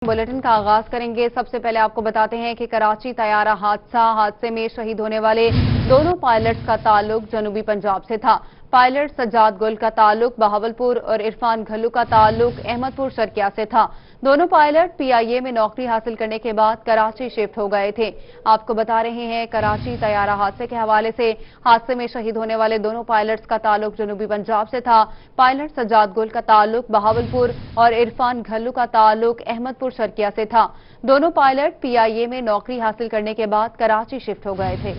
Bulletin का आगाज करेंगे। सबसे पहले आपको बताते हैं कि कराची तैयारा हादसे में शहीद होने वाले दोनों पायलट्स का ताल्लुक जनूबी पंजाब से था। पायलट सज्जाद गुल का ताल्लुक बहावलपुर और इरफान घल्लू का ताल्लुक अहमदपुर शर्किया से था। दोनों पायलट PIA में नौकरी हासिल करने के बाद कराची शिफ्ट हो गए थे। आपको बता रहे हैं कराची तैयारा हादसे के हवाले से। हादसे में शहीद होने वाले दोनों पायलट्स का ताल्लुक जनूबी पंजाब से था। पायलट सज्जाद गुल का ताल्लुक बहावलपुर और इरफान घल्लू का ताल्लुक अहमदपुर शर्किया से था। दोनों पायलट PIA में नौकरी हासिल करने के बाद कराची शिफ्ट हो गए थे।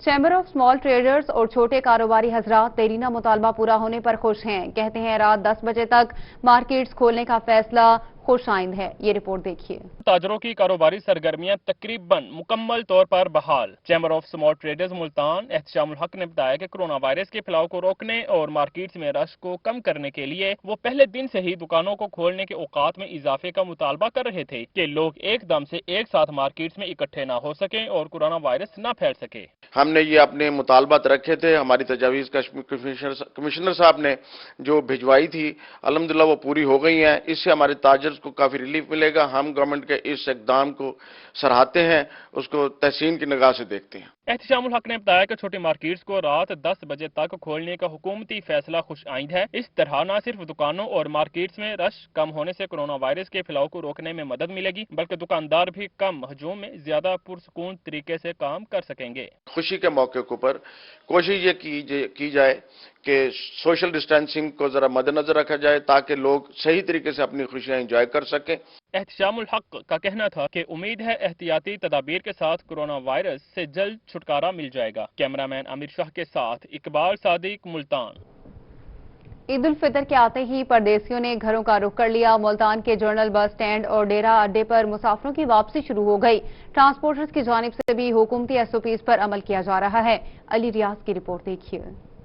चैम्बर ऑफ स्मॉल ट्रेडर्स और छोटे कारोबारी हजरात देरीना मुतालबा पूरा होने पर खुश हैं। कहते हैं रात 10 बजे तक मार्केट्स खोलने का फैसला खुश आइंद है। ये रिपोर्ट देखिए। ताजरों की कारोबारी सरगर्मियां तकरीबन मुकम्मल तौर पर बहाल। Chamber of small traders Multan Ehtashamul Haq ने बताया कि कोरोना वायरस के फैलाव को रोकने और मार्केट्स में रश को कम करने के लिए वो पहले दिन से ही दुकानों को खोलने के औकात में इजाफे का मुतालबा कर रहे थे कि लोग एकदम से एक साथ मार्केट्स में इकट्ठे न हो सके और कोरोना वायरस न फैल सके। हमने ये अपने मुतालबात रखे थे। हमारी तजावीज़ कमिश्नर साहब ने जो भिजवाई थी अल्हम्दुलिल्लाह वो पूरी हो गई हैं। इससे हमारे ताजर्स को काफ़ी रिलीफ मिलेगा। हम गवर्नमेंट के इस इक़दाम को सराहते हैं, उसको तहसीन की निगाह से देखते हैं। एहतशामुल हक ने बताया कि छोटी मार्केट्स को रात 10 बजे तक खोलने का हुकूमती फैसला खुश आइंद है। इस तरह न सिर्फ दुकानों और मार्केट्स में रश कम होने से कोरोना वायरस के फैलाव को रोकने में मदद मिलेगी, बल्कि दुकानदार भी कम हजूम में ज्यादा पुरसकून तरीके से काम कर सकेंगे। खुशी के मौके के ऊपर कोशिश ये की जाए कि सोशल डिस्टेंसिंग को जरा मद्देनजर रखा जाए ताकि लोग सही तरीके से अपनी खुशियां एंजॉय कर सकें। एहतशामुल हक का कहना था कि उम्मीद है एहतियाती तदाबीर के साथ कोरोना वायरस से जल्द छुटकारा मिल जाएगा। कैमरामैन आमिर शाह के साथ इकबाल सादिक, मुल्तान। ईद उल फितर के आते ही परदेसियों ने घरों का रुख कर लिया। मुल्तान के जनरल बस स्टैंड और डेरा अड्डे पर मुसाफिरों की वापसी शुरू हो गई। ट्रांसपोर्टर्स की जानिब से भी हुकूमती SOPs पर अमल किया जा रहा है। अली रियाज की रिपोर्ट देखिए।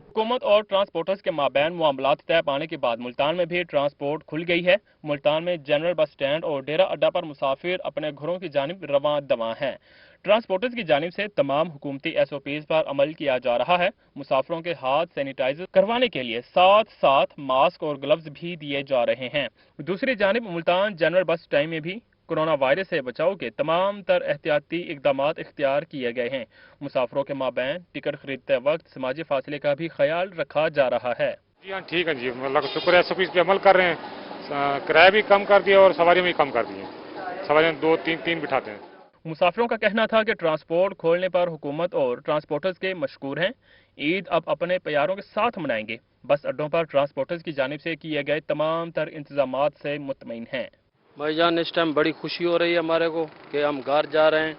हुकूमत और ट्रांसपोर्टर्स के माबैन मामलात तय पाने के बाद मुल्तान में भी ट्रांसपोर्ट खुल गई है। मुल्तान में जनरल बस स्टैंड और डेरा अड्डा पर मुसाफिर अपने घरों की जानिब रवां दवा हैं। ट्रांसपोर्टर्स की जानिब से तमाम हुकूमती SOPs पर अमल किया जा रहा है। मुसाफिरों के हाथ सैनिटाइजर करवाने के लिए साथ साथ मास्क और ग्लव्स भी दिए जा रहे हैं। दूसरी जानिब मुल्तान जनरल बस स्टैंड में भी कोरोना वायरस से बचाव के तमाम तर एहतियाती इकदामात इख्तियार किए गए हैं। मुसाफिरों के माबैन टिकट खरीदते वक्त समाजी फासले का भी ख्याल रखा जा रहा है। जी हाँ, ठीक है जी, अल्लाह का शुक्र है, SOPs पे अमल कर रहे हैं। किराया भी कम कर दिया और सवारियां भी कम कर दी हैं। सवारियां 2-3 बिठाते हैं। मुसाफिरों का कहना था कि ट्रांसपोर्ट खोलने पर हुकूमत और ट्रांसपोर्टर्स के मशकूर हैं। ईद अब अपने प्यारों के साथ मनाएंगे। बस अड्डों पर ट्रांसपोर्टर्स की जानिब से किए गए तमाम तर इंतजामात से मुतमईन हैं। भाईजान, इस टाइम बड़ी खुशी हो रही है हमारे को कि हम घर जा रहे हैं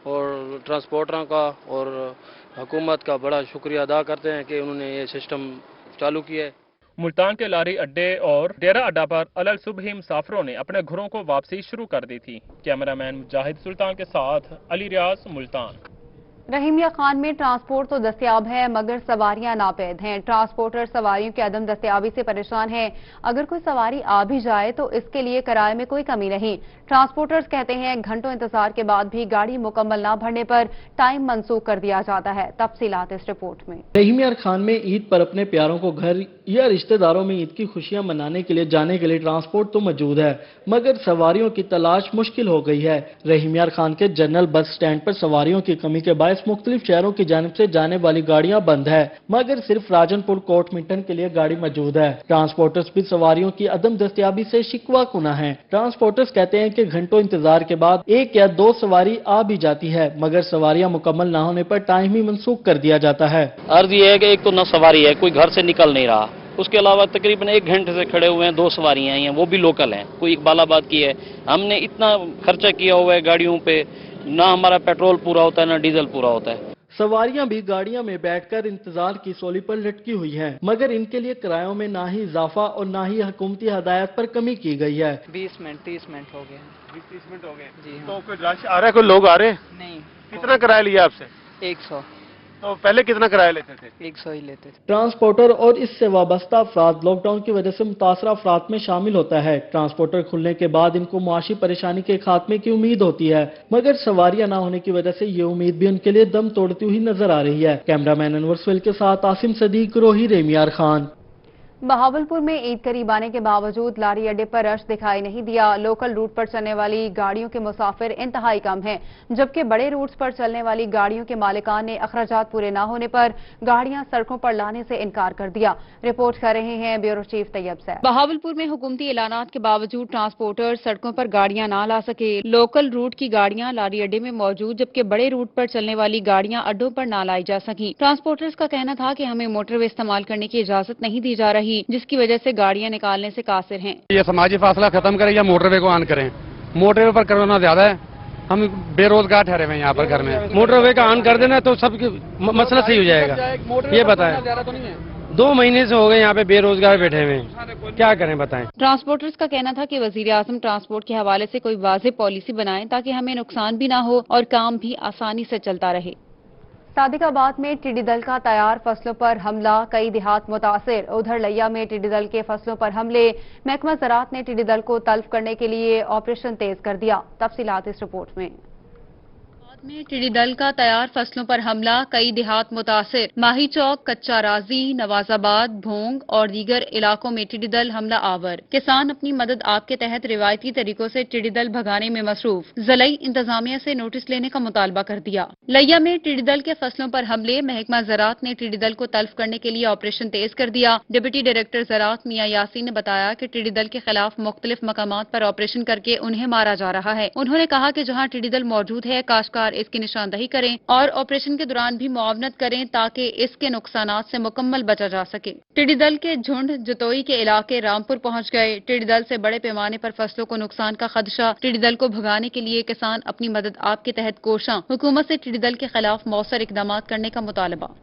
और ट्रांसपोर्टरों का और हुकूमत का बड़ा शुक्रिया अदा करते हैं कि उन्होंने ये सिस्टम चालू किया है। मुल्तान के लारी अड्डे और डेरा अड्डा पर अलल सुबह ही मुसाफिरों ने अपने घरों को वापसी शुरू कर दी थी। कैमरामैन मुजाहिद सुल्तान के साथ अली रियाज, मुल्तान। रहीमिया खान में ट्रांसपोर्ट तो दस्तयाब है मगर सवारियां नापैद हैं। ट्रांसपोर्टर सवारियों की अदम दस्तयाबी से परेशान हैं। अगर कोई सवारी आ भी जाए तो इसके लिए किराए में कोई कमी नहीं। ट्रांसपोर्टर्स कहते हैं घंटों इंतजार के बाद भी गाड़ी मुकम्मल न भरने पर टाइम मंसूख कर दिया जाता है। तफसीलात इस रिपोर्ट में। रहीमिया खान में ईद पर अपने प्यारों को घर या रिश्तेदारों में ईद की खुशियां मनाने के लिए जाने के लिए ट्रांसपोर्ट तो मौजूद है मगर सवारियों की तलाश मुश्किल हो गई है। रहीमिया खान के जनरल बस स्टैंड पर सवारियों की कमी के बायस मुख्तलिफ शहरों की जानिब से जाने वाली गाड़ियां बंद है मगर सिर्फ राजनपुर कोट मिंटन के लिए गाड़ी मौजूद है। ट्रांसपोर्टर्स भी सवारियों की अदम दस्तयाबी से शिकवा कुना है। ट्रांसपोर्टर्स कहते हैं कि घंटों इंतजार के बाद 1 या 2 सवारी आ भी जाती है मगर सवारियां मुकम्मल न होने पर टाइम ही मंसूख कर दिया जाता है। अर्ज ये है कि एक तो न सवारी है, कोई घर से निकल नहीं रहा। उसके अलावा तकरीबन 1 घंटे से खड़े हुए हैं, 2 सवारियां आई हैं, वो भी लोकल हैं, कोई इकबालाबाद की है। हमने इतना खर्चा किया हुआ है गाड़ियों पे, ना हमारा पेट्रोल पूरा होता है ना डीजल पूरा होता है। सवारियां भी गाड़ियां में बैठकर इंतजार की सोली पर लटकी हुई हैं मगर इनके लिए किरायों में ना ही इजाफा और ना ही हुकूमती हदायत पर कमी की गई है। 20 मिनट 30 मिनट हो गए। 20-30 मिनट हो गए जी हाँ। तो कोई रश आ रहा है, कोई लोग आ रहे हैं? नहीं। कितना किराया लिया आपसे? 100। तो पहले कितना किराया लेते थे? 100 ही लेते थे। ट्रांसपोर्टर और इससे वाबस्ता अफराद लॉकडाउन की वजह से मुतासरा अफराद में शामिल होता है। ट्रांसपोर्टर खुलने के बाद इनको मुआशी परेशानी के खात्मे की उम्मीद होती है मगर सवारियां न होने की वजह से ये उम्मीद भी उनके लिए दम तोड़ती हुई नजर आ रही है। कैमरामैन अनवर सुहेल के साथ आसिम सदीक, रोही, रहीमिया खान। बहावलपुर में ईद करीब आने के बावजूद लारी अड्डे पर रश दिखाई नहीं दिया। लोकल रूट पर चलने वाली गाड़ियों के मुसाफिर इंतहाई कम हैं, जबकि बड़े रूट्स पर चलने वाली गाड़ियों के मालिकान ने अखराजात पूरे न होने पर गाड़ियां सड़कों पर लाने से इनकार कर दिया। रिपोर्ट कर रहे हैं ब्यूरो चीफ तैयब सैफ। बहावलपुर में हुकूमती ऐलानात के बावजूद ट्रांसपोर्टर सड़कों पर गाड़ियां न ला सके। लोकल रूट की गाड़ियां लारी अड्डे में मौजूद, जबकि बड़े रूट पर चलने वाली गाड़ियां अड्डों पर न लाई जा सकी। ट्रांसपोर्टर्स का कहना था कि हमें मोटरवे इस्तेमाल करने की इजाजत नहीं दी जा रही, जिसकी वजह से गाड़ियां निकालने से कासिर हैं। ये समाजी फासला खत्म करें या मोटरवे को ऑन करें। मोटरवे पर कोरोना ज्यादा है, हम बेरोजगार ठहरे हुए हैं यहाँ पर घर में। मोटरवे का ऑन कर देना तो सब मसला सही हो जाएगा। ये बताएं, 2 महीने से हो गए यहाँ पे बेरोजगार बैठे हुए हैं, क्या करें बताएं। ट्रांसपोर्टर्स का कहना था कि वजीर आजम ट्रांसपोर्ट के हवाले से कोई वाज़ेह पॉलिसी बनाएं ताकि हमें नुकसान भी ना हो और काम भी आसानी से चलता रहे। सादिकाबाद में टिड्डी दल का तैयार फसलों पर हमला, कई देहात मुतासिर। उधर लिया में टिड्डी दल के फसलों पर हमले, महकमा ज़राअत ने टिड्डी दल को तल्फ करने के लिए ऑपरेशन तेज कर दिया। तफसीलात इस रिपोर्ट में। में टिड्डी दल का तैयार फसलों पर हमला, कई देहात मुतासिर। माही चौक, कच्चा राजी, नवाजाबाद, भोंग और दीगर इलाकों में टिड्डी दल हमला आवर। किसान अपनी मदद आप के तहत रिवायती तरीकों से टिड्डी दल भगाने में मसरूफ। ज़िलाई इंतजामिया से नोटिस लेने का मुतालबा कर दिया। लिया में टिड्डी दल के फसलों पर हमले, महकमा ज़राअत ने टिड्डी दल को तल्फ करने के लिए ऑपरेशन तेज कर दिया। डिप्टी डायरेक्टर ज़राअत मियां यासीन ने बताया कि टिड्डी दल के खिलाफ मुख्तलिफ मकामात पर ऑपरेशन करके उन्हें मारा जा रहा है। उन्होंने कहा कि जहाँ टिड्डी दल मौजूद है, काश्तकार इसकी निशानदही करें और ऑपरेशन के दौरान भी मुआवनत करें ताकि इसके नुकसानात से मुकम्मल बचा जा सके। टिड्डी दल के झुंड जतोई के इलाके रामपुर पहुंच गए। टिड्डी दल से बड़े पैमाने पर फसलों को नुकसान का खदशा। टिड्डी दल को भगाने के लिए किसान अपनी मदद आप के तहत कोशां। हुकूमत से टिड्डी दल के खिलाफ मौसर इकदामात करने का मुतालबा।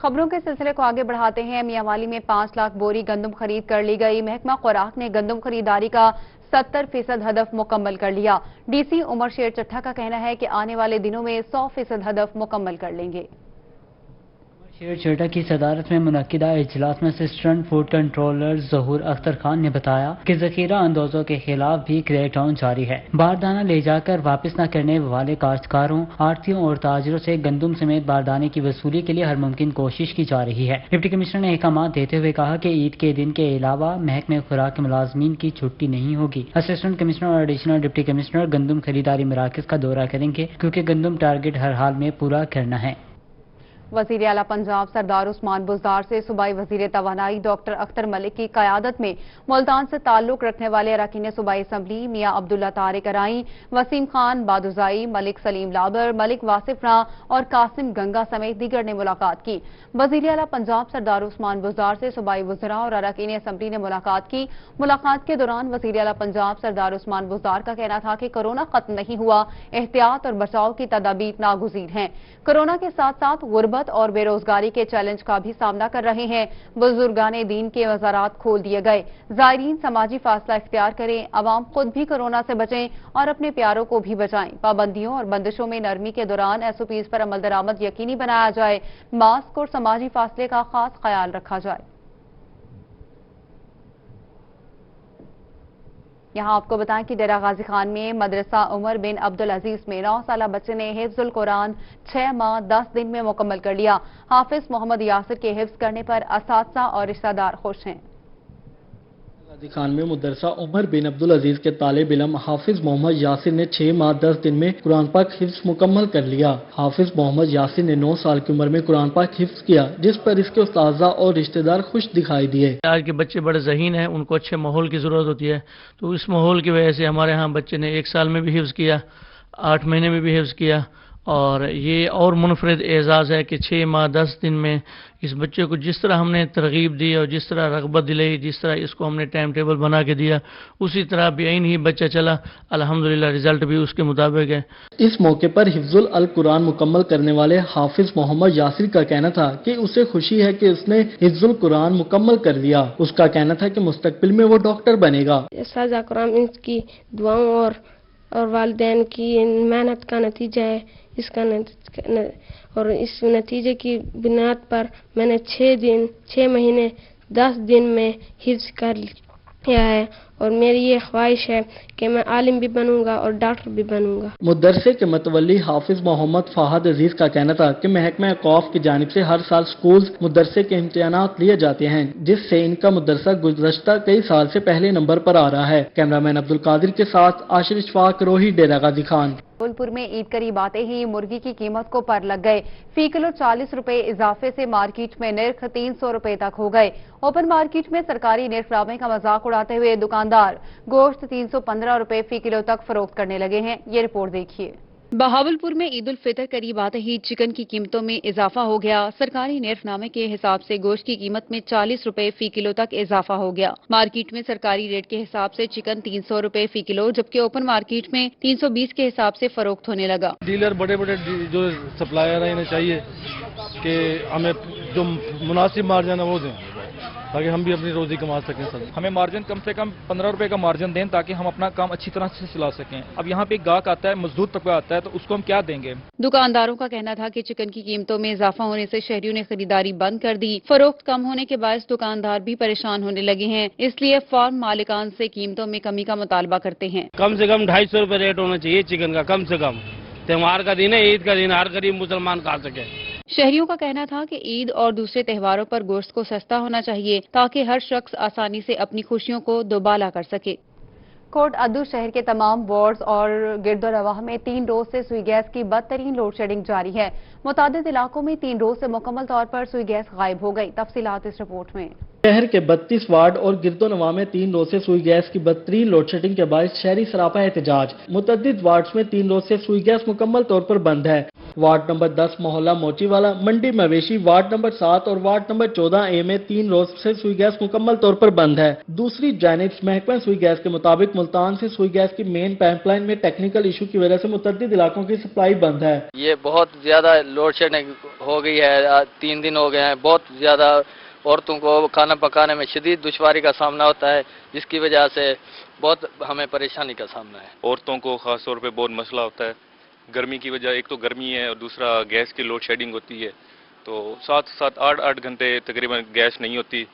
खबरों के सिलसिले को आगे बढ़ाते हैं। मियांवाली में 5 लाख बोरी गंदम खरीद कर ली गई। महकमा खुराक ने गंदम खरीदारी का 70% हदफ मुकम्मल कर लिया। डीसी उमर शेर चट्ठा का कहना है कि आने वाले दिनों में 100% हदफ मुकम्मल कर लेंगे। शेर चट्ठा की सदारत में मुनक्किदा इजलास में असिस्टेंट फूड कंट्रोलर ज़हूर अख्तर खान ने बताया कि जखीरा अंदोजों के खिलाफ भी क्रैकडाउन जारी है। बारदाना ले जाकर वापस न करने वाले काश्तकारों, आड़तियों और ताजिरों से गंदम समेत बारदाने की वसूली के लिए हर मुमकिन कोशिश की जा रही है। डिप्टी कमिश्नर ने अहकाम देते हुए कहा कि ईद के दिन के अलावा महकमे खुराक के मुलाजमीन की छुट्टी नहीं होगी। असिस्टेंट कमिश्नर और एडिशनल डिप्टी कमिश्नर गंदम खरीदारी मराकज का दौरा करेंगे, क्योंकि गंदम टारगेट हर हाल में पूरा करना है। वजीर आला पंजाब सरदार उस्मान बुज़दार से सूबाई वजीर तवानाई डॉक्टर अख्तर मलिक की क़यादत में मुल्तान से ताल्लुक रखने वाले अरकान सूबाई असम्बली मियां अब्दुल्ला तारिक अराई, वसीम खान बादुजाई, मलिक सलीम लाबर, मलिक वासिफ रां और कासिम गंगा समेत दीगर ने मुलाकात की। वजीर आला पंजाब सरदार उस्मान बुज़दार से सूबाई वज़रा और अरकान असम्बली ने मुलाकात की। मुलाकात के दौरान वजीर आला पंजाब सरदार उस्मान बुज़दार का कहना था कि कोरोना खत्म नहीं हुआ, एहतियात और बचाव की तदाबीर नागुज़ीर हैं। कोरोना के साथ साथ गुर्बत और बेरोजगारी के चैलेंज का भी सामना कर रहे हैं। बुजुर्गाने दीन के मज़ारात खोल दिए गए। ज़ायरीन समाजी फासला इख्तियार करें, अवाम खुद भी कोरोना से बचें और अपने प्यारों को भी बचाएं। पाबंदियों और बंदिशों में नरमी के दौरान SOPs पर अमल दरामद यकीनी बनाया जाए। मास्क और समाजी फासले का खास ख्याल रखा जाए। यहाँ आपको बताएं कि डेरा गाजी खान में मदरसा उमर बिन अब्दुल अजीज में 9 साला बच्चे ने हिफ्जुल कुरान 6 माह 10 दिन में मुकम्मल कर लिया। हाफिज मोहम्मद यासिर के हिफ्ज करने पर असातिज़ा और रिश्तेदार खुश हैं। गाजी खान में मदरसा उमर बिन अब्दुल अजीज के तालिब इल्म हाफिज मोहम्मद यासिर ने 6 माह 10 दिन में कुरान पाक हिफ्ज मुकम्मल कर लिया। हाफिज मोहम्मद यासिर ने 9 साल की उम्र में कुरान पाक हिफ्ज किया, जिस पर इसके उस्ताज़ा और रिश्तेदार खुश दिखाई दिए। आज के बच्चे बड़े ज़हीन हैं, उनको अच्छे माहौल की ज़रूरत होती है, तो इस माहौल की वजह से हमारे यहाँ बच्चे ने 1 साल में भी हिफ्ज किया, 8 महीने में भी हिफ्ज किया। और ये और मुनफरिद एजाज़ है कि 6 माह 10 दिन में इस बच्चे को जिस तरह हमने तरगीब दी और जिस तरह रग़बत दिलाई, जिस तरह इसको हमने टाइम टेबल बना के दिया, उसी तरह बेअइन ही बच्चा चला। अल्हम्दुलिल्लाह रिजल्ट भी उसके मुताबिक है। इस मौके पर हिफ्जुल अल कुरान मुकम्मल करने वाले हाफिज मोहम्मद यासिर का कहना था कि उसे खुशी है कि उसने हिफ्जुल कुरान मुकम्मल कर लिया। उसका कहना था कि मुस्तकबिल में वो डॉक्टर बनेगा। साजा कुरान इसकी दुआओं और वालिदैन की मेहनत का नतीजा है। इसका और इस नतीजे की बुनियाद पर मैंने 6 महीने 10 दिन में हिफ्ज किया है और मेरी ये ख्वाहिश है कि मैं आलिम भी बनूंगा और डॉक्टर भी बनूंगा। मुदरसे के मतवली हाफिज मोहम्मद फहद अजीज का कहना था कि महकमा औक़ाफ की जानिब से हर साल स्कूल मुदरसे के इम्तिहानात लिए जाते हैं, जिससे इनका मुदरसा गुज़श्ता कई साल से पहले नंबर पर आ रहा है। कैमरामैन अब्दुल कादिर के साथ आशिर इशफाक, रोही, डेरा गाजी खान। भावलपुर में ईद करीब आते ही मुर्गी की कीमत को पर लग गए। फी किलो 40 रुपए इजाफे से मार्केट में निर्ख 300 रुपए तक हो गए। ओपन मार्केट में सरकारी निर्खनामे का मजाक उड़ाते हुए दुकानदार गोश्त 315 रुपए फी किलो तक फरोख्त करने लगे हैं। ये रिपोर्ट देखिए। बहावलपुर में ईद उल फितर करीब आते ही चिकन की कीमतों में इजाफा हो गया। सरकारी निर्खनामे के हिसाब से गोश्त की कीमत में 40 रुपए फी किलो तक इजाफा हो गया। मार्केट में सरकारी रेट के हिसाब से चिकन 300 रुपए फी किलो, जबकि ओपन मार्केट में 320 के हिसाब से फरोख्त होने लगा। डीलर बड़े बड़े जो सप्लायर हैं, इन्हें चाहिए कि हमें जो मुनासिब मार्जिन है वो दें, ताकि हम भी अपनी रोजी कमा सकें। सर हमें मार्जिन कम से कम 15 रुपए का मार्जिन दें, ताकि हम अपना काम अच्छी तरह से चला सकें। अब यहाँ पे एक गाहक आता है, मजदूर तबका आता है, तो उसको हम क्या देंगे। दुकानदारों का कहना था कि चिकन की कीमतों में इजाफा होने से शहरियों ने खरीदारी बंद कर दी। फरोख्त कम होने के बायस दुकानदार भी परेशान होने लगे हैं, इसलिए फार्म मालिकान से कीमतों में कमी का मुतालबा करते हैं। कम से कम 250 रुपए रेट होना चाहिए चिकन का, कम से कम। त्योहार का दिन है, ईद का दिन, हर गरीब मुसलमान खा सके। शहरियों का कहना था कि ईद और दूसरे त्योहारों पर गोश्त को सस्ता होना चाहिए, ताकि हर शख्स आसानी से अपनी खुशियों को दोबाला कर सके। कोट अद्दू शहर के तमाम वार्ड्स और गिरदोनवाह में 3 रोज से सुई गैस की बदतरीन लोड शेडिंग जारी है। मुतादिद इलाकों में 3 रोज से मुकम्मल तौर पर सुई गैस गायब हो गई। तफसीलात इस रिपोर्ट में। शहर के 32 वार्ड और गिरदोनवा में 3 रोज से सुई गैस की बदतरीन लोड शेडिंग के बायस शहरी सरापा एहतजाज। मुतअद्दिद वार्ड्स में 3 रोज से सुई गैस मुकम्मल तौर पर बंद है। वार्ड नंबर 10 मोहल्ला मोचीवाला, मंडी मवेशी, वार्ड नंबर 7 और वार्ड नंबर 14A में 3 रोज से सुई गैस मुकम्मल तौर पर बंद है। दूसरी जानिब महकमा सुई गैस के मुताबिक मुल्तान से सुई गैस की मेन पाइपलाइन में टेक्निकल इशू की वजह से मुतअद्दिद इलाकों की सप्लाई बंद है। ये बहुत ज्यादा लोड शेडिंग हो गई है, 3 दिन हो गए हैं। बहुत ज्यादा औरतों को खाना पकाने में शदीद दुश्वारी का सामना होता है, जिसकी वजह से बहुत हमें परेशानी का सामना है। औरतों को खास तौर पे बहुत मसला होता है गर्मी की वजह। एक तो गर्मी है और दूसरा गैस की लोड शेडिंग होती है, तो 7-7, 8-8 घंटे तकरीबन गैस नहीं होती।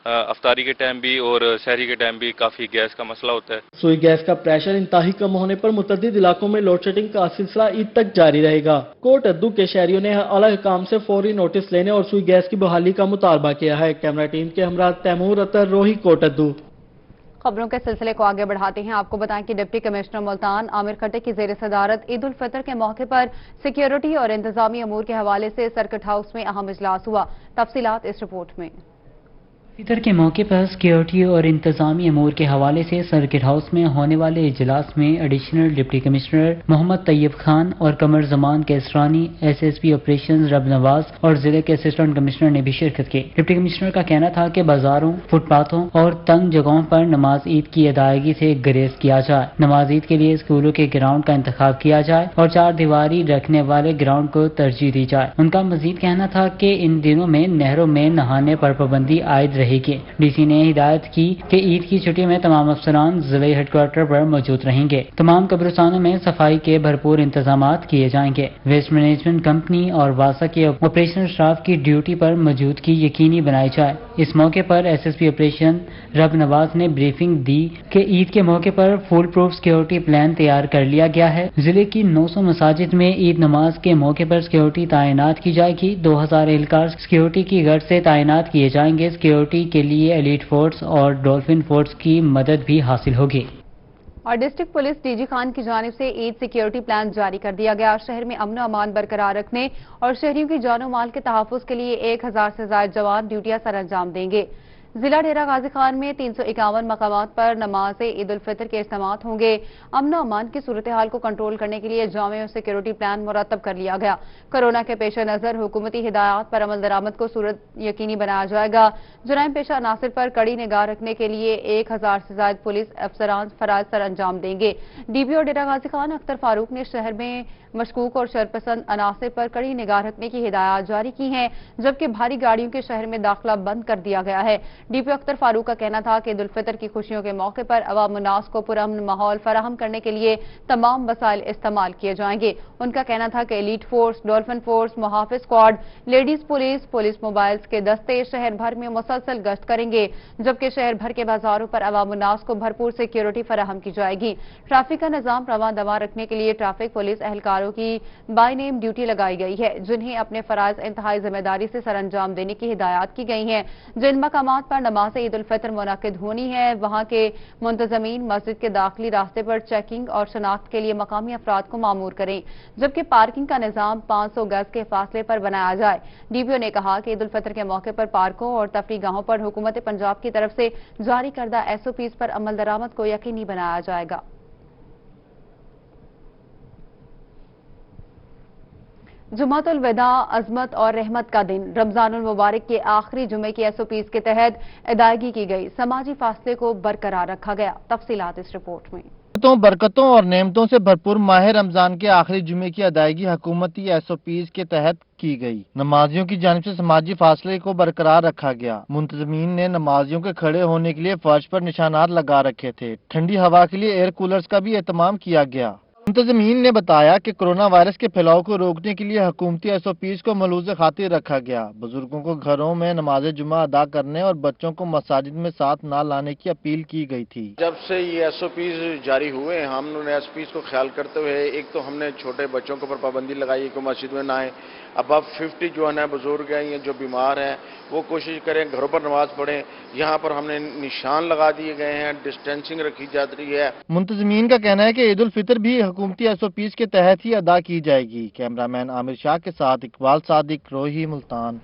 अफ्तारी के टाइम भी और शहरी के टाइम भी काफी गैस का मसला होता है। सुई गैस का प्रेशर इंतहाई कम होने पर मुतअद्दिद इलाकों में लोड शेडिंग का सिलसिला ईद तक जारी रहेगा। कोट अद्दू के शहरियों ने आला हुकाम से फौरी नोटिस लेने और सुई गैस की बहाली का मुतालबा किया है। कैमरा टीम के हमरा तैमूर अतर, रोही, कोट अद्दू। खबरों के सिलसिले को आगे बढ़ाते हैं। आपको बताएं कि डिप्टी कमिश्नर मुल्तान आमिर खट्टे की जेर सदारत ईद उल फितर के मौके पर सिक्योरिटी और इंतजामी अमूर के हवाले से सर्किट हाउस में अहम इजलास हुआ। तफसीलात इस रिपोर्ट में। फितर के मौके पर सिक्योरिटी और इंतजामी अमूर के हवाले से सर्किट हाउस में होने वाले इजलास में additional deputy commissioner Mohammad Tayyab Khan और कमर जमान केसरानी, SSP ऑपरेशन रब नवाज और जिले के असिस्टेंट कमिश्नर ने भी शिरकत की। डिप्टी कमिश्नर का कहना था कि बाजारों, फुटपाथों और तंग जगहों पर नमाज ईद की अदायगी से गुरेज किया जाए। नमाज ईद के लिए स्कूलों के ग्राउंड का इंतखाब किया जाए और 4 दीवारी रखने वाले ग्राउंड को तरजीह दी जाए। उनका मजीद कहना था कि इन दिनों में नहरों में नहाने पर पाबंदी आयद रहेगी। डीसी ने हिदायत की कि ईद की छुट्टी में तमाम अफसरान जिले हेडक्वार्टर पर मौजूद रहेंगे। तमाम कब्रिस्तानों में सफाई के भरपूर इंतजाम किए जाएंगे। वेस्ट मैनेजमेंट कंपनी और वासा के ऑपरेशनल स्टाफ की ड्यूटी पर मौजूदगी यकीनी बनाई जाए। इस मौके पर SSP ऑपरेशन रब नवाज ने ब्रीफिंग दी कि ईद के मौके पर फुल प्रूफ सिक्योरिटी प्लान तैयार कर लिया गया है। जिले की 900 मसाजिद में ईद नमाज के मौके पर सिक्योरिटी तैनात की जाएगी। 2000 एहलकार सिक्योरिटी की गर्ज से तैनात किए जाएंगे। सिक्योरिटी के लिए एलीट फोर्स और डॉल्फिन फोर्स की मदद भी हासिल होगी। और डिस्ट्रिक्ट पुलिस DG खान की जानिब से ईद सिक्योरिटी प्लान जारी कर दिया गया। शहर में अमन अमान बरकरार रखने और शहरियों की जानो माल के तहफ़्फ़ुज़ के लिए 1000 से ज़ायद जवान ड्यूटियां सर अंजाम देंगे। जिला डेरा गाजी खान में 351 मकामात पर नमाज ईद उल फितर के इज्तिमात होंगे। अमन अमान की सूरत हाल को कंट्रोल करने के लिए जामे और सिक्योरिटी प्लान मुरतब कर लिया गया। कोरोना के पेश नज़र हुकूमती हिदायत पर अमल दरामद को सूरत यकीनी बनाया जाएगा। जुराइम पेशा अनासिर पर कड़ी निगाह रखने के लिए 1000 से ज़ायद पुलिस अफसरान फराज सर अंजाम देंगे। DPO डेरा गाजी खान अख्तर फारूक ने शहर में मशकूक और शरपसंद अनासिर पर कड़ी निगाह रखने की हिदायत जारी की हैं, जबकि भारी गाड़ियों के शहर में दाखिला बंद कर दिया गया है। डीपीओ अख्तर फारूक का कहना था कि ईद उल फितर की खुशियों के मौके पर अवाम उन्नास को पुरअमन माहौल फराहम करने के लिए तमाम वसाइल इस्तेमाल किए जाएंगे। उनका कहना था कि एलीट फोर्स, डॉल्फिन फोर्स, मुहाफिज squad, ladies police, police mobiles के दस्ते शहर भर में मुसलसल गश्त करेंगे, जबकि शहर भर के बाजारों पर अवाम उन्नास को भरपूर सिक्योरिटी फराहम की जाएगी। ट्रैफिक का निजाम रवां दवा रखने के लिए ट्रैफिक पुलिस एहलकारों की बाय नेम ड्यूटी लगाई गई है, जिन्हें अपने फराइज इंतहाई जिम्मेदारी से सरअंजाम देने की हिदायत की गई है। जिन मकामात पर नमाज ईद उल फितर मुनक्किद होनी है, वहां के मुंतजमीन मस्जिद के दाखिली रास्ते पर चेकिंग और शनाख्त के लिए मकामी अफराद को मामूर करें, जबकि पार्किंग का निजाम 500 गज के फासले पर बनाया जाए। डीपीओ ने कहा कि ईद उल फितर के मौके पर पार्कों और तफरीह गाहों पर हुकूमत पंजाब की तरफ से जारी करदा एसओपीज पर अमल दरामद को यकीनी बनाया जाएगा। जुमातुल विदा अजमत और रहमत का दिन रमजानुल मुबारक के आखिरी जुमे की एसओपीज के तहत अदायगी की गई। समाजी फासले को बरकरार रखा गया। तफसीलात इस रिपोर्ट में। बरकतों और नेमतों से भरपूर माह रमजान के आखिरी जुमे की अदायगी हुकूमती एसओपीज के तहत की गई। नमाजियों की जानिब से समाजी फासले को बरकरार रखा गया। मुंतजमीन ने नमाजियों के खड़े होने के लिए फर्श पर निशानात लगा रखे थे। ठंडी हवा के लिए एयर कूलर्स का भी एहतमाम किया गया। मुंतजमीन ने बताया कि कोरोना वायरस के फैलाव को रोकने के लिए हुकूमती एसओपीज को मलूज़ खातिर रखा गया। बुजुर्गों को घरों में नमाज जुमा अदा करने और बच्चों को मसाजिद में साथ न लाने की अपील की गई थी। जब से ये एसओपीज जारी हुए, हमने एसओपीज को ख्याल करते हुए एक तो हमने छोटे बच्चों के ऊपर पाबंदी लगाई कि मस्जिद में ना आए। अब 50 जो है बुजुर्ग हैं या जो बीमार हैं वो कोशिश करें घरों पर नमाज पढ़ें। यहाँ पर हमने निशान लगा दिए गए हैं, डिस्टेंसिंग रखी जा रही है। मुंतजमीन का कहना है कि ईद उल फितर भी हुकूमती एसओपीज के तहत ही अदा की जाएगी। कैमरामैन आमिर शाह के साथ इकबाल सादिक, रोही, मुल्तान।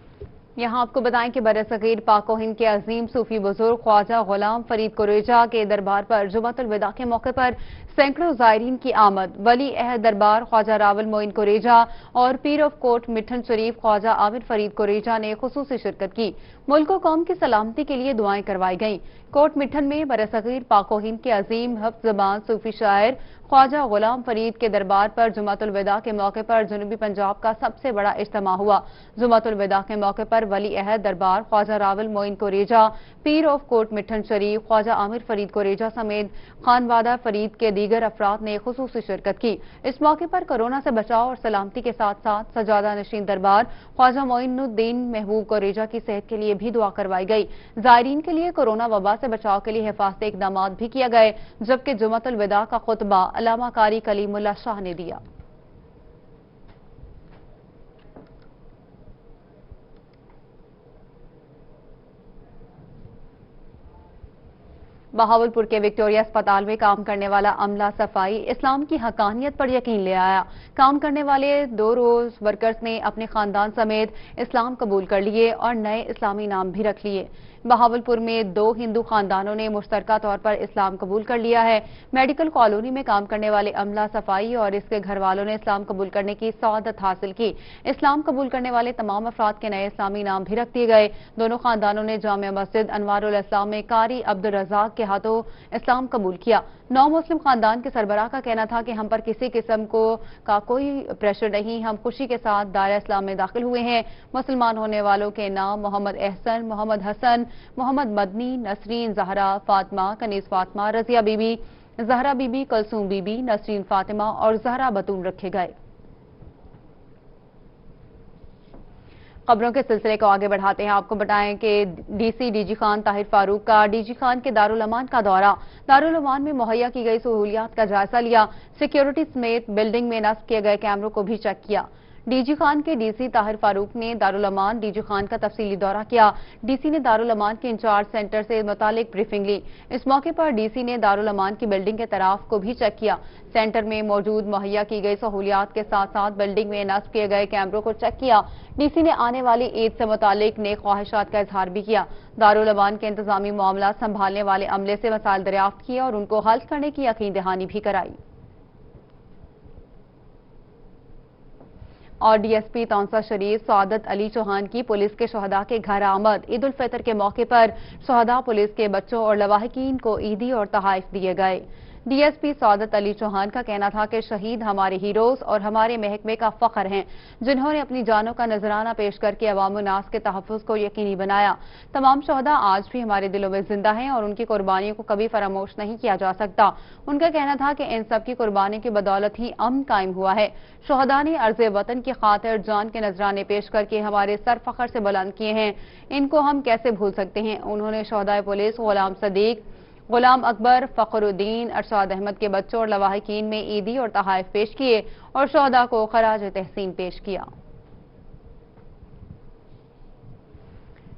यहाँ आपको बताएं कि बरसगीर पाक व हिंद के अजीम सूफी बुजुर्ग ख्वाजा गुलाम फरीद कुरेजा के दरबार पर जुमातुल विदा के मौके पर सैकड़ों ज़ायरीन की आमद। वली अहद दरबार ख्वाजा रावल मोइन कुरेजा और पीर ऑफ कोट मिठन शरीफ ख्वाजा आमिर फरीद कुरेजा ने खुसूसी शिरकत की। मुल्क व कौम की सलामती के लिए दुआएं करवाई गईं। कोट मिठन में बरसगीर पाक व हिंद के अजीम हफ्ज़ ज़बान सूफी शायर ख्वाजा गुलाम फरीद के दरबार पर जुमातुल विदा के मौके पर जनूबी पंजाब का सबसे बड़ा इज्तिमा हुआ। जुमातुल विदा के मौके पर वली अहद दरबार ख्वाजा रावल मोइन कुरेजा, पीर ऑफ कोट मिठन शरीफ ख्वाजा आमिर फरीद कुरेजा समेत खानवादा फरीद के दीगर अफराद ने खुसूसी शिरकत की। इस मौके पर कोरोना से बचाव और सलामती के साथ साथ सजादा नशीन दरबार ख्वाजा मोइनुद्दीन महबूब कुरेजा की सेहत के लिए भी दुआ करवाई गई। ज़ायरीन के लिए कोरोना वबा से बचाव के लिए हिफाजती इकदाम भी किया गए, जबकि जुमातुल विदा का खुतबा अल्लामा कारी कलीमुल्लाह शाह ने दिया। बहावलपुर के विक्टोरिया अस्पताल में काम करने वाला अमला सफाई इस्लाम की हकानियत पर यकीन ले आया। काम करने वाले 2 रोज वर्कर्स ने अपने खानदान समेत इस्लाम कबूल कर लिए और नए इस्लामी नाम भी रख लिए। बहावलपुर में 2 हिंदू खानदानों ने मुश्तरका तौर पर इस्लाम कबूल कर लिया है। मेडिकल कॉलोनी में काम करने वाले अमला सफाई और इसके घर वालों ने इस्लाम कबूल करने की सआदत हासिल की। इस्लाम कबूल करने वाले तमाम अफराद के नए इस्लामी नाम भी रख दिए गए। दोनों खानदानों ने जामिया मस्जिद अनवारुल इस्लाम में कारी अब्दुल रज़ाक के हाथों इस्लाम कबूल किया। नौ मुस्लिम खानदान के सरबराह का कहना था कि हम पर किसी किस्म का कोई प्रेशर नहीं, हम खुशी के साथ दायरा इस्लाम में दाखिल हुए हैं। मुसलमान होने वालों के नाम मोहम्मद एहसन, मोहम्मद हसन, मोहम्मद मदनी, नसरीन ज़हरा, फातिमा, कनीज़ फातिमा, रज़िया बीबी, ज़हरा बीबी, कलसूम बीबी, नसरीन फातिमा और ज़हरा बतून रखे गए। खबरों के सिलसिले को आगे बढ़ाते हैं। आपको बताएं कि डीसी डीजी खान ताहिर फारूक का डीजी खान के दारुल अमान का दौरा, दारुल अमान में मुहैया की गई सहूलियात का जायजा लिया। सिक्योरिटी समेत बिल्डिंग में नस्ब किए गए कैमरों को भी चेक किया। डीजी खान के डीसी ताहिर फारूक ने दारुल अमान डीजी खान का तफसीली दौरा किया। डीसी ने दारुल अमान के इंचार्ज सेंटर से मुतालिक ब्रीफिंग ली। इस मौके पर डीसी ने दारुल अमान की बिल्डिंग के तराफ को भी चेक किया। सेंटर में मौजूद मुहैया की गई सहूलियात के साथ साथ बिल्डिंग में नस्ब किए गए कैमरों को चेक किया। डीसी ने आने वाली ईद से मुतालिक नेक ख्वाहिशात का इजहार भी किया। दारुल अमान के इंतजामी मामला संभालने वाले अमले से मसाइल दरियाफ्त किए और उनको हल करने की यकीन दहानी भी कराई। और डीएसपी तौंसा शरीफ सआदत अली चौहान की पुलिस के शहदा के घर आमद। ईद उल फितर के मौके पर शहदा, पुलिस के बच्चों और लवाहिकीन को ईदी और तहाइफ दिए गए। DSP सआदत अली चौहान का कहना था कि शहीद हमारे हीरोज और हमारे महकमे का फख्र हैं, जिन्होंने अपनी जानों का नजराना पेश करके अवाम नास के तहफ़्फ़ुज़ को यकीनी बनाया। तमाम शहदा आज भी हमारे दिलों में जिंदा हैं और उनकी कुर्बानियों को कभी फरामोश नहीं किया जा सकता। उनका कहना था कि इन सब की कुर्बानी की बदौलत ही अमन कायम हुआ है। शहदा ने अर्ज़े वतन की खातिर जान के नजराने पेश करके हमारे सर फख्र से बुलंद किए हैं, इनको हम कैसे भूल सकते हैं। उन्होंने शहदाए पुलिस गुलाम सदीक, गुलाम अकबर, फखरुद्दीन, अरशाद अहमद के बच्चों और लवाहिकीन में ईदी और तहाइफ पेश किए और शहदा को खराज तहसीन पेश किया।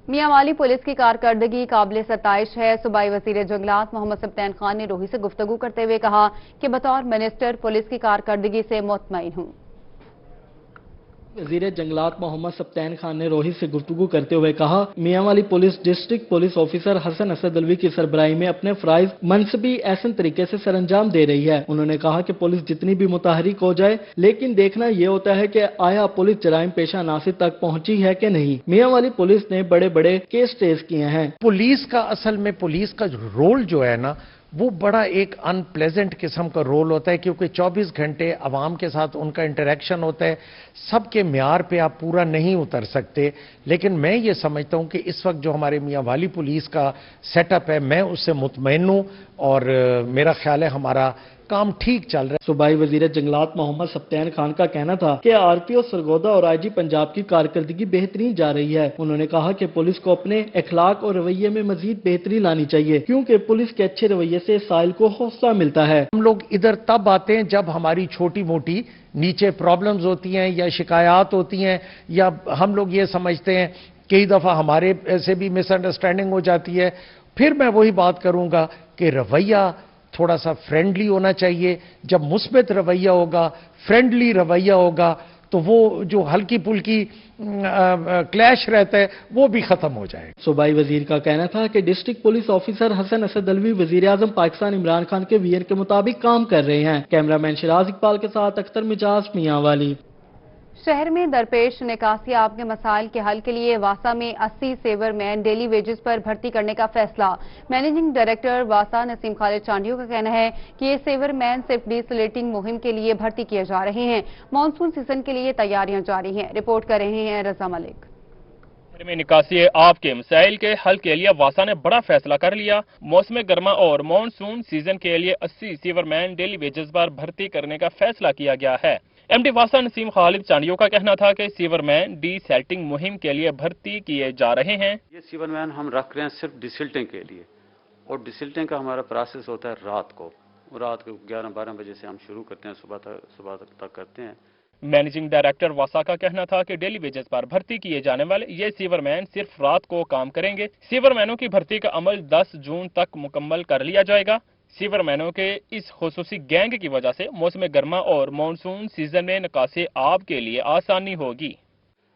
मियांवाली पुलिस की कारकर्दगी काबिल सताइश है। सूबाई वजीर जंगलात मोहम्मद सब्तैन खान ने रोही से गुफ्तगू करते हुए कहा कि बतौर मिनिस्टर पुलिस की कारकर्दगी से मुतमईन हूं। वजीर जंगलात मोहम्मद सब्तैन खान ने रोही से गुफ्तगू करते हुए कहा, Mianwali police district police officer Hassan Asad Alvi की सरबराही में अपने फराइज मनसबी ऐसन तरीके से सरअंजाम दे रही है। उन्होंने कहा कि पुलिस जितनी भी मुतहरिक हो जाए, लेकिन देखना यह होता है कि आया पुलिस जराइम पेशा नासिर तक पहुंची है कि नहीं। मियांवाली पुलिस ने बड़े बड़े केस ट्रेस किए हैं। पुलिस का असल में पुलिस का रोल जो है ना, वो बड़ा एक अनप्लेजेंट किस्म का रोल होता है, क्योंकि 24 घंटे आवाम के साथ उनका इंटरेक्शन होता है। सबके म्यार पे आप पूरा नहीं उतर सकते, लेकिन मैं ये समझता हूँ कि इस वक्त जो हमारे मियांवाली पुलिस का सेटअप है, मैं उससे मुतमईन हूँ और मेरा ख्याल है हमारा काम ठीक चल रहा है। सूबाई वजीर जंगलात मोहम्मद सब्तैन खान का कहना था कि आरपीओ सरगोदा और आईजी पंजाब की कारकर्दगी बेहतरीन जा रही है। उन्होंने कहा कि पुलिस को अपने अखलाक और रवैये में मजीद बेहतरी लानी चाहिए, क्योंकि पुलिस के अच्छे रवैये से साइल को हौसला मिलता है। हम लोग इधर तब आते हैं जब हमारी छोटी मोटी नीचे प्रॉब्लम्स होती हैं या शिकायत होती हैं, या हम लोग ये समझते हैं कई दफा हमारे से भी मिसअंडरस्टैंडिंग हो जाती है। फिर मैं वही बात करूंगा कि रवैया थोड़ा सा फ्रेंडली होना चाहिए। जब मुस्बित रवैया होगा, फ्रेंडली रवैया होगा, तो वो जो हल्की पुल्की क्लैश रहता है वो भी खत्म हो जाएगा। सूबाई वजीर का कहना था कि district police officer Hassan Asad Alvi वजीर आजम पाकिस्तान इमरान खान के विजन के मुताबिक काम कर रहे हैं। कैमरामैन शिराज इकबाल के साथ अख्तर मिजाज, मियांवाली। शहर में दरपेश निकासी आब के मसाइल के हल के लिए वासा में 80 सेवर मैन डेली वेजेस पर भर्ती करने का फैसला। मैनेजिंग डायरेक्टर वासा नसीम खालिद चांडियों का कहना है कि ये सेवर मैन सिर्फ डिसलेटिंग मुहिम के लिए भर्ती किए जा रहे हैं। मानसून सीजन के लिए तैयारियां जारी हैं। रिपोर्ट कर रहे हैं रजा मलिक। में निकासी आब के मसाइल के हल के लिए वासा ने बड़ा फैसला कर लिया। मौसम गर्मा और मानसून सीजन के लिए 80 सीवरमैन डेली वेजेस पर भर्ती करने का फैसला किया गया है। एमडी वासा नसीम खालिद चांडियों का कहना था कि सीवरमैन डिसल्टिंग मुहिम के लिए भर्ती किए जा रहे हैं। ये सीवरमैन हम रख रहे हैं सिर्फ डिसल्टिंग के लिए, और डिसल्टिंग का हमारा प्रोसेस होता है रात को 11-12 बजे से हम शुरू करते हैं, सुबह तक करते हैं। मैनेजिंग डायरेक्टर वासा का कहना था कि डेली वेजेस पर भर्ती किए जाने वाले ये सीवरमैन सिर्फ रात को काम करेंगे। सीवरमैनों की भर्ती का अमल 10 जून तक मुकम्मल कर लिया जाएगा। सीवरमैनों के इस खुसूसी गैंग की वजह से मौसम गर्मा और मानसून सीजन में निकासी आब के लिए आसानी होगी।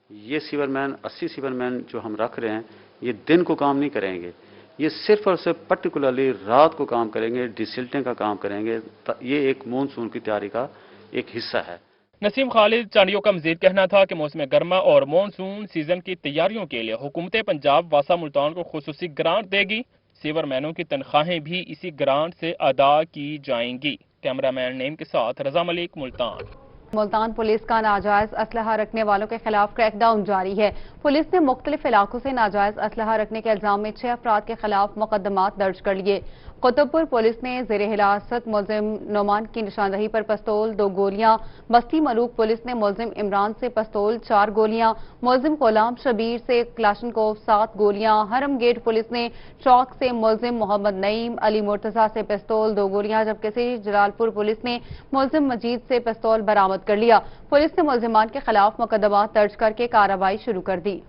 ये सीवरमैन 80 सीवरमैन जो हम रख रहे हैं, ये दिन को काम नहीं करेंगे, ये सिर्फ और सिर्फ पर्टिकुलरली रात को काम करेंगे, डिसल्टिंग का काम करेंगे। ये एक मानसून की तैयारी का एक हिस्सा है। नसीम खालिद चांडियों का मजीद कहना था कि मौसम गर्मा और मानसून सीजन की तैयारियों के लिए हुकूमत पंजाब वासा मुल्तान को खुसूसी ग्रांट देगी। सीवरमैनों की तनख्वाहें भी इसी ग्रांट से अदा की जाएंगी। कैमरामैन नेम के साथ रजा मलिक, मुल्तान। मुल्तान पुलिस का नाजायज असलहा रखने वालों के खिलाफ क्रैकडाउन जारी है। पुलिस ने मुख्तलिफ इलाकों से नाजायज असलहा रखने के इल्जाम में 6 अफराद के खिलाफ मुकदमात दर्ज कर लिए। कुतुबपुर पुलिस ने जेर हिरासत मुलजिम नोमान की निशानदही पर पिस्तौल 2 गोलियां, बस्ती मलूक पुलिस ने मुलजिम इमरान से पिस्तौल 4 गोलियां, मुलजिम गुलाम शबीर से क्लाशनकोव 7 गोलियां, हरम गेट पुलिस ने चौक से मुलजिम मोहम्मद नईम अली मुर्तजा से पिस्तौल 2 गोलियां, जबकि सिटी जलालपुर पुलिस ने मुलजिम मजीद से पिस्तौल बरामद कर लिया। पुलिस ने मुलजिमान के खिलाफ मुकदमात दर्ज करके कार्रवाई शुरू कर दी।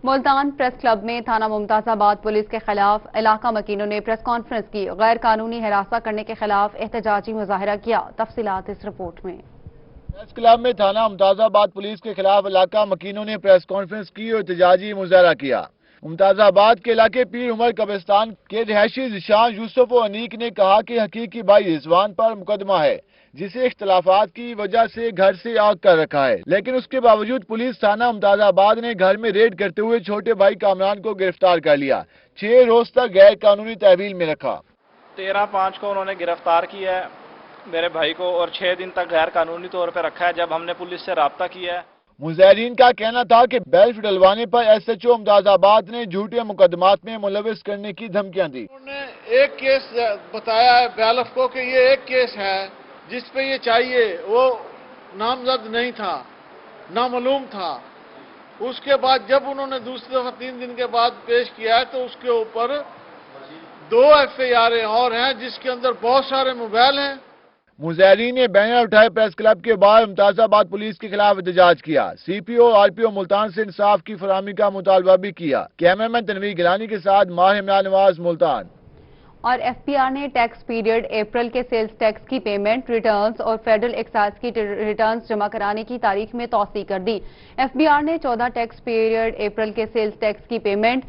मुल्तान प्रेस क्लब में थाना मुमताजाबाद पुलिस के खिलाफ इलाका मकीनों ने प्रेस कॉन्फ्रेंस की। गैर कानूनी हिरासत करने के खिलाफ एहतजाजी मुजाहिरा किया। तफसीलात इस रिपोर्ट में। प्रेस क्लब में थाना मुमताजाबाद पुलिस के खिलाफ इलाका मकीनों ने प्रेस कॉन्फ्रेंस की और एहतजाजी मुजाहिरा किया। मुमताजाबाद के इलाके पीर उमर कब्रिस्तान के रिहायशी जिशान यूसुफ और अनीक ने कहा कि हकीकी भाई रिजवान पर मुकदमा है, जिसे इख्तलाफात की वजह से घर से आग कर रखा है। लेकिन उसके बावजूद पुलिस थाना मुमताजाबाद ने घर में रेड करते हुए छोटे भाई कामरान को गिरफ्तार कर लिया। 6 रोज तक गैर कानूनी तहवील में रखा। 13/5 को उन्होंने गिरफ्तार किया है मेरे भाई को और 6 दिन तक गैर कानूनी तौर पर रखा है। जब हमने पुलिस से राब्ता किया है, मुजाहिरीन का कहना था कि बेल्ट डलवाने पर SHO मुमताजाबाद ने झूठे मुकदमात में मुलविस करने की धमकियां दी। उन्होंने एक केस बताया है BLF को कि ये एक केस है जिस पे ये चाहिए, वो नामजद नहीं था, नामालूम था। उसके बाद जब उन्होंने दूसरी दफा 3 दिन के बाद पेश किया है तो उसके ऊपर 2 FIR और हैं जिसके अंदर बहुत सारे मोबाइल हैं। मुजाहिरीन ने बैनर उठाए प्रेस क्लब के बाहर मुमताजाबाद पुलिस के खिलाफ एहतजाज किया। CPO RPO मुल्तान से इंसाफ की फराहमी का मुतालबा भी किया। कैमरामैन तनवीर गिलानी के साथ माहिर इमरान नवाज, मुल्तान। और FPR ने टैक्स पीरियड अप्रैल के सेल्स टैक्स की पेमेंट रिटर्न्स और फेडरल एक्साइज की रिटर्न्स जमा कराने की तारीख में तौसीह कर दी। FPR ने 14 टैक्स पीरियड अप्रैल के सेल्स टैक्स की पेमेंट,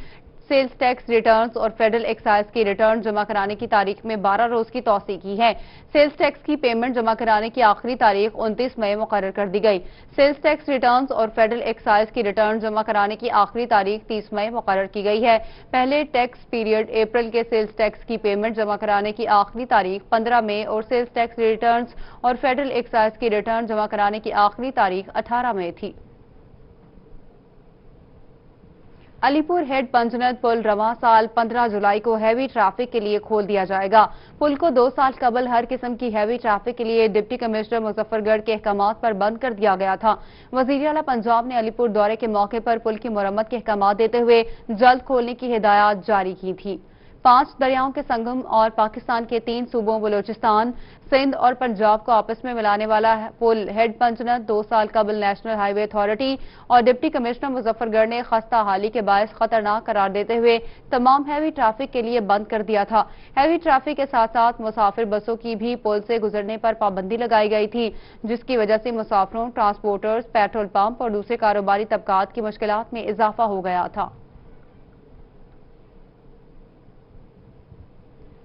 सेल्स टैक्स रिटर्न्स और फेडरल एक्साइज की रिटर्न जमा कराने की तारीख में 12 रोज की तौसीह की है। सेल्स टैक्स की पेमेंट जमा कराने की आखिरी तारीख 29 मई मुकर्रर कर दी गई। सेल्स टैक्स रिटर्न्स और फेडरल एक्साइज की रिटर्न जमा कराने की आखिरी तारीख 30 मई मुकर्रर की गई है। पहले टैक्स पीरियड अप्रैल के सेल्स टैक्स की पेमेंट जमा कराने की आखिरी तारीख 15 मई और सेल्स टैक्स रिटर्न्स और फेडरल एक्साइज की रिटर्न जमा कराने की आखिरी तारीख 18 मई थी। अलीपुर हेड पंजनद पुल रवां साल 15 जुलाई को हैवी ट्रैफिक के लिए खोल दिया जाएगा। पुल को 2 साल कबल हर किस्म की हैवी ट्रैफिक के लिए डिप्टी कमिश्नर मुजफ्फरगढ़ के अहकामात पर बंद कर दिया गया था। वजीर आला पंजाब ने अलीपुर दौरे के मौके पर पुल की मुरम्मत के अहकामात देते हुए जल्द खोलने की हिदायत जारी की थी। 5 दरियाओं के संगम और पाकिस्तान के 3 सूबों बलूचिस्तान, सिंध और पंजाब को आपस में मिलाने वाला पुल हेड पंजनद 2 साल कबल नेशनल हाईवे अथॉरिटी और डिप्टी कमिश्नर मुजफ्फरगढ़ ने खस्ता हाली के बायस खतरनाक करार देते हुए तमाम हैवी ट्रैफिक के लिए बंद कर दिया था। हैवी ट्रैफिक के साथ साथ मुसाफिर बसों की भी पुल से गुजरने पर पाबंदी लगाई गई थी, जिसकी वजह से मुसाफिरों, ट्रांसपोर्टर्स, पेट्रोल पंप और दूसरे कारोबारी तबकात की मुश्किलात में इजाफा हो गया था।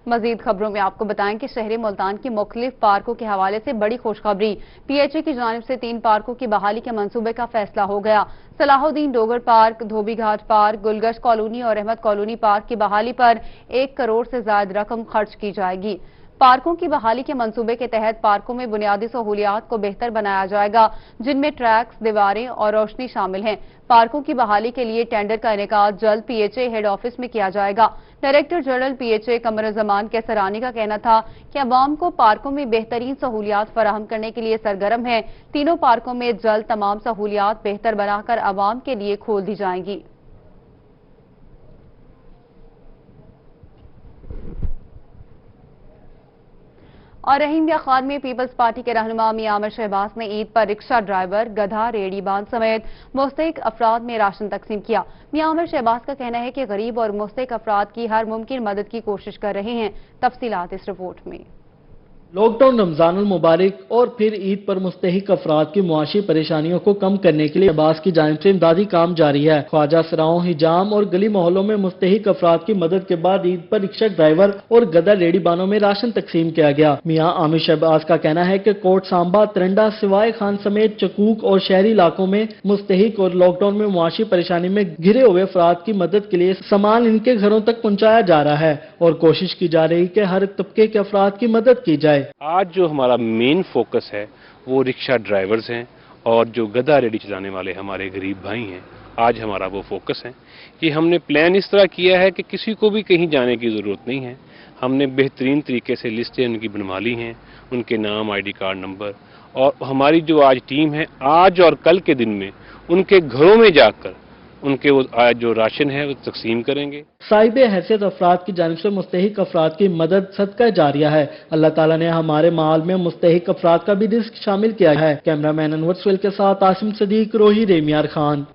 मजीद खबरों में आपको बताएं कि शहरी मुल्तान की मुख्तलिफ पार्कों के हवाले से बड़ी खुशखबरी। PHA की जानिब से 3 पार्कों की बहाली के मंसूबे का फैसला हो गया। सलाहुद्दीन डोगर पार्क, धोबी घाट पार्क, गुलगश कॉलोनी और अहमद कॉलोनी पार्क की बहाली पर 1 करोड़ से ज्यादा रकम खर्च की जाएगी। पार्कों की बहाली के मंसूबे के तहत पार्कों में बुनियादी सहूलियात को बेहतर बनाया जाएगा, जिनमें ट्रैक्स, दीवारें और रोशनी शामिल हैं। पार्कों की बहाली के लिए टेंडर का इनेकाद जल्द PHA हेड ऑफिस में किया जाएगा। डायरेक्टर जनरल PHA कमरुज़्ज़मान कैसरानी का कहना था कि अवाम को पार्कों में बेहतरीन सहूलियात फराहम करने के लिए सरगर्म है। तीनों पार्कों में जल्द तमाम सहूलियात बेहतर बनाकर अवाम के लिए खोल दी जाएंगी। और रहीमिया खान में पीपल्स पार्टी के रहनुमा मियां आमिर शहबाज ने ईद पर रिक्शा ड्राइवर, गधा, रेहड़ी बांध समेत मुस्तहिक अफराद में राशन तकसीम किया। मियां आमिर शहबाज का कहना है कि गरीब और मुस्तहिक अफराद की हर मुमकिन मदद की कोशिश कर रहे हैं। तफसीलात इस रिपोर्ट में। लॉकडाउन, रमजानुल मुबारक और फिर ईद पर मुस्तहिक अफराद की मुआशी परेशानियों को कम करने के लिए शहबाज की जानिब से इमदादी काम जारी है। ख्वाजा सराओं, हिजाम और गली मोहल्लों में मुस्तहिक अफराद की मदद के बाद ईद पर रिक्शा ड्राइवर और गधा रेहड़ी बानों में राशन तकसीम किया गया। मियां आमिर शहबाज का कहना है कि कोट सांबा, तरंडा, सिवाय खान समेत चकूक और शहरी इलाकों में मुस्तहिक और लॉकडाउन में मुआशी परेशानी में घिरे हुए अफराद की मदद के लिए सामान इनके घरों तक पहुँचाया जा रहा है और कोशिश की जा रही कि हर तबके के अफराद की मदद की जाए। आज जो हमारा मेन फोकस है वो रिक्शा ड्राइवर्स हैं और जो गधा रेडी चलाने वाले हमारे गरीब भाई हैं। आज हमारा वो फोकस है कि हमने प्लान इस तरह किया है कि किसी को भी कहीं जाने की ज़रूरत नहीं है। हमने बेहतरीन तरीके से लिस्टें उनकी बनवा ली हैं, उनके नाम, ID कार्ड नंबर, और हमारी जो आज टीम है आज और कल के दिन में उनके घरों में जाकर उनके वो जो राशन है वो तकसीम करेंगे। साहिब हैसियत अफराद की जानिब से मुस्तहिक अफराद की मदद सदका जारिया है। अल्लाह ताला ने हमारे माल में मुस्तहिक अफराद का भी रिस्क शामिल किया है। कैमरामैन अनवर सुहेल के साथ आसिम सदीक, रोही, रेमियार खान।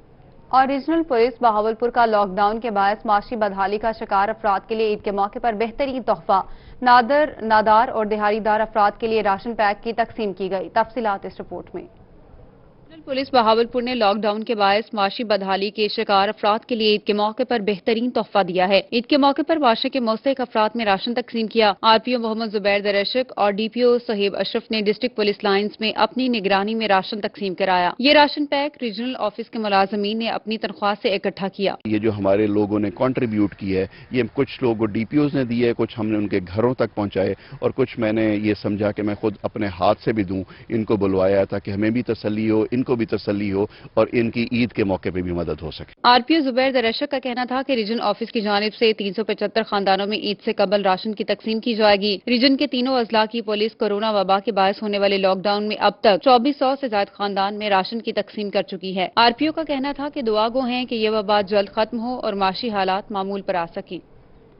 और रीजनल पुलिस बहावलपुर का लॉकडाउन के बायस माशी बदहाली का शिकार अफराद के लिए ईद के मौके पर बेहतरीन तोहफा, नादार और दिहाड़ीदार अफराद के लिए राशन पैक की तकसीम की गई। तफसीलात इस रिपोर्ट में। पुलिस बहावलपुर ने लॉकडाउन के बायस माशी बदहाली के शिकार अफराद के लिए ईद के मौके पर बेहतरीन तोहफा दिया है। ईद के मौके पर माशरे के मुस्तहिक अफराद में राशन तकसीम किया। आरपीओ मोहम्मद जुबैर दरशक और डीपीओ सोहेब अशरफ ने डिस्ट्रिक्ट पुलिस लाइन्स में अपनी निगरानी में राशन तकसीम कराया। ये राशन पैक रीजनल ऑफिस के मुलाजमीन ने अपनी तनख्वाह से इकट्ठा किया। ये जो हमारे लोगों ने कंट्रीब्यूट की है, ये कुछ लोगों को डीपीओज ने दी है, कुछ हमने उनके घरों तक पहुंचाए और कुछ मैंने ये समझा कि मैं खुद अपने हाथ से भी दूं, इनको बुलवाया ताकि हमें भी तसल्ली हो, इनको भी तसल्ली हो और इनकी ईद के मौके पे भी मदद हो सके। आरपीओ जुबैर दरशक का कहना था कि रीजन ऑफिस की जानिब से 375 खानदानों में ईद से कबल राशन की तकसीम की जाएगी। रीजन के तीनों अजला की पुलिस कोरोना वबा के बायस होने वाले लॉकडाउन में अब तक 2400 से ज्यादा खानदान में राशन की तकसीम कर चुकी है। आरपीओ का कहना था कि दुआ गो हैं कि ये वबा जल्द खत्म हो और माशी हालात मामूल पर आ सकें।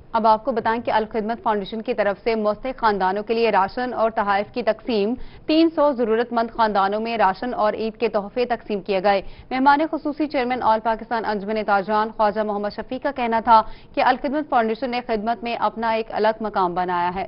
अब आपको बताएं कि अल खिदमत फाउंडेशन की तरफ से मुस्तहिक खानदानों के लिए राशन और तहाइफ की तकसीम 300 जरूरतमंद खानदानों में राशन और ईद के तोहफे तकसीम किए गए। मेहमान खुसूसी चेयरमैन ऑल पाकिस्तान अंजुमन ताजरान ख्वाजा मोहम्मद शफीक का कहना था कि अल खिदमत फाउंडेशन ने खिदमत में अपना एक अलग मकाम बनाया है।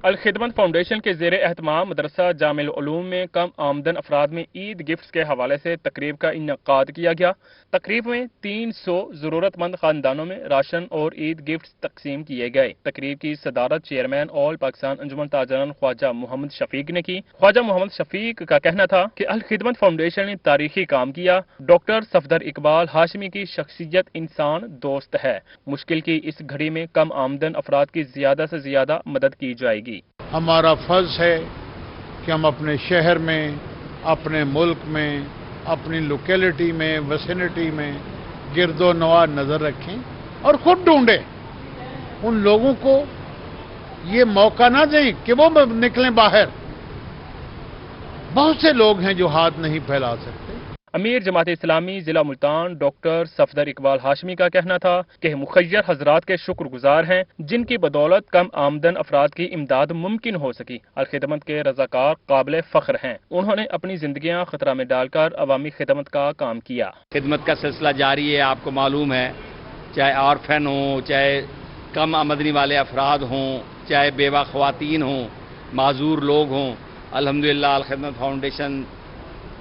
अल खिदमत फाउंडेशन के ज़ेर एहतमाम मदरसा जामिल उलूम में कम आमदन अफराद में ईद गिफ्ट्स के हवाले से तकरीब का इन्नेकाद किया गया। तकरीब में 300 ज़रूरतमंद खानदानों में राशन और ईद गिफ्ट्स तकसीम किए गए। तकरीब की सदारत चेयरमैन ऑल पाकिस्तान अंजुमन ताजरान ख्वाजा मोहम्मद शफीक ने की। ख्वाजा मोहम्मद शफीक का कहना था कि अल खिदमत फाउंडेशन ने तारीखी काम किया। डॉक्टर सफदर इकबाल हाशमी की शख्सियत इंसान दोस्त है। मुश्किल की इस घड़ी में कम आमदन अफराद की ज्यादा से ज्यादा मदद की जाएगी। हमारा फर्ज है कि हम अपने शहर में, अपने मुल्क में, अपनी लोकेलिटी में, विसिनिटी में गिरदो नवा नजर रखें और खुद ढूंढें। उन लोगों को ये मौका ना दें कि वो निकलें बाहर। बहुत से लोग हैं जो हाथ नहीं फैला सकते। अमीर जमात इस्लामी जिला मुल्तान डॉक्टर सफदर इकबाल हाशमी का कहना था कि मुखय्यर हजरात के शुक्रगुजार हैं जिनकी बदौलत कम आमदन अफराद की इमदाद मुमकिन हो सकी। अल खिदमत के रजाकार काबिल फख्र हैं। उन्होंने अपनी जिंदगियां खतरा में डालकर अवामी खिदमत का काम किया। खिदमत का सिलसिला जारी है। आपको मालूम है, चाहे ऑर्फन हो, चाहे कम आमदनी वाले अफराद हों, चाहे बेवा ख्वातीन हों, माजूर लोग हों, अल्हम्दुलिल्लाह अल खिदमत फाउंडेशन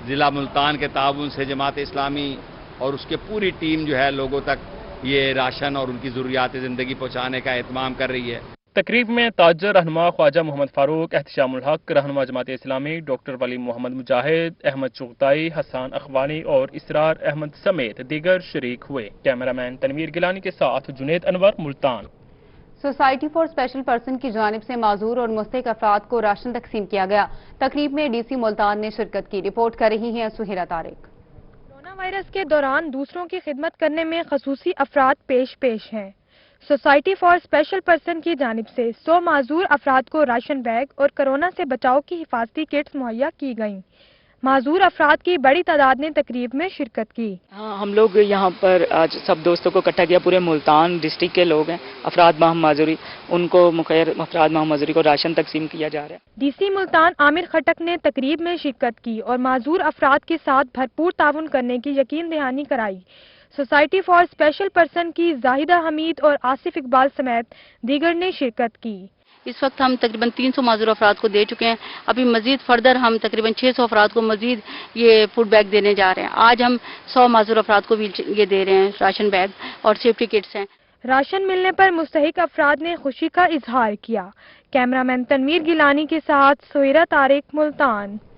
ज़िला मुल्तान के ताउन से जमात इस्लामी और उसके पूरी टीम जो है लोगों तक ये राशन और उनकी ज़रूरियात ज़िंदगी पहुँचाने का एहतमाम कर रही है। तकरीब में ताजर रहनुमा ख्वाजा मोहम्मद फारूक, एहतशामुल हक रहनुमा जमात इस्लामी डॉक्टर वली मोहम्मद मुजाहिद, अहमद चुगताई, हसान अखवानी और इसरार अहमद समेत दीगर शरीक हुए। कैमरामैन तनवीर गिलानी के साथ Junaid Anwar, Multan. Society for special person की जानिब से माजूर और मुस्तहिक अफराद को राशन तकसीम किया गया। तकरीब में डीसी मुल्तान ने शिरकत की। रिपोर्ट कर रही हैं सुहेरा तारिक। कोरोना वायरस के दौरान दूसरों की खिदमत करने में खसूसी अफराद पेश हैं। सोसाइटी फॉर स्पेशल पर्सन की जानिब से 100 माजूर अफराद को राशन बैग और कोरोना से बचाव की हिफाजती किट्स मुहैया की गईं। माजूर अफराद की बड़ी तादाद ने तकरीब में शिरकत की। हाँ, हम लोग यहाँ पर आज सब दोस्तों को इकट्ठा किया। पूरे मुल्तान डिस्ट्रिक्ट के लोग हैं। अफराद माह माजूरी, उनको मुखैर अफराद माह माजूरी को राशन तकसीम किया जा रहा है। डीसी मुल्तान आमिर खटक ने तकरीब में शिरकत की और माजूर अफराद के साथ भरपूर ताउन करने की यकीन दहानी कराई। सोसाइटी फॉर स्पेशल पर्सन की जाहिदा हमीद और आसिफ इकबाल समेत दीगर ने शिरकत की। इस वक्त हम तकरीबन 300 माजूर अफराद को दे चुके हैं। अभी मजीद फर्दर हम तकरीबन 600 अफराद को मजीद ये फूड बैग देने जा रहे हैं। आज हम 100 माजूर अफराद को भी ये दे रहे हैं राशन बैग और सेफ्टी किट्स हैं। राशन मिलने पर मुस्तहिक अफराद ने खुशी का इजहार किया। कैमरामैन तनवीर गिलानी के साथ सुहेरा तारिक, मुल्तान।